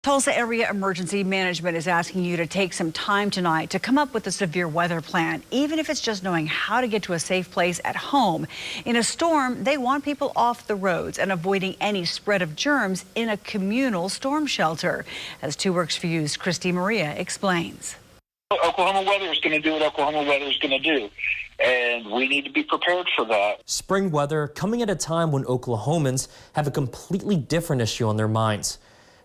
Tulsa Area Emergency Management is asking you to take some time tonight to come up with a severe weather plan, even if it's just knowing how to get to a safe place at home. In a storm, they want people off the roads and avoiding any spread of germs in a communal storm shelter. As 2 Works for You's Christy Maria explains. Oklahoma weather is going to do what Oklahoma weather is going to do, and we need to be prepared for that. Spring weather coming at a time when Oklahomans have a completely different issue on their minds.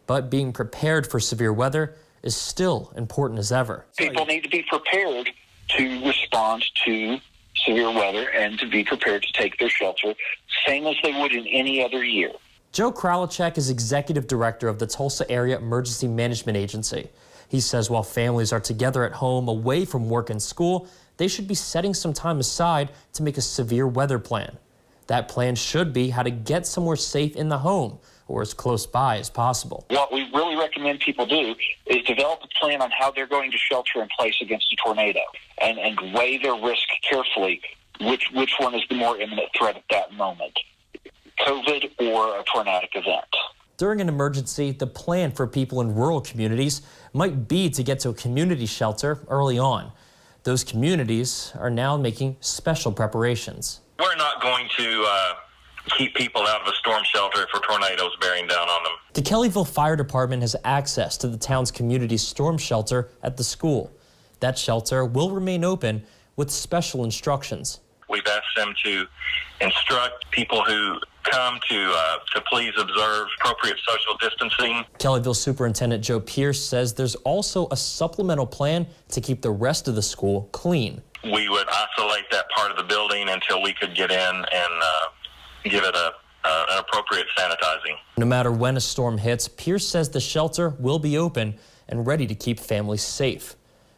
But being prepared for severe weather is still important as ever. People need to be prepared to respond to severe weather and to be prepared to take their shelter, same as they would in any other year. Joe Kralachek is executive director of the Tulsa Area Emergency Management Agency. He says while families are together at home, away from work and school, they should be setting some time aside to make a severe weather plan. That plan should be how to get somewhere safe in the home or as close by as possible. What we really recommend people do is develop a plan on how they're going to shelter in place against a tornado and weigh their risk carefully, which one is the more imminent threat at that moment, COVID or a tornadic event. During an emergency, the plan for people in rural communities might be to get to a community shelter early on. Those communities are now making special preparations. We're not going to keep people out of a storm shelter for tornadoes bearing down on them. The Kellyville Fire Department has access to the town's community storm shelter at the school. That shelter will remain open with special instructions. We've asked them to instruct people who come to please observe appropriate social distancing. Kellyville Superintendent Joe Pierce says there's also a supplemental plan to keep the rest of the school clean. We would isolate that part of the building until we could get in and give it an appropriate sanitizing. No matter when a storm hits, Pierce says the shelter will be open and ready to keep families safe.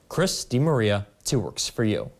Chris DeMaria, 2 Works for You.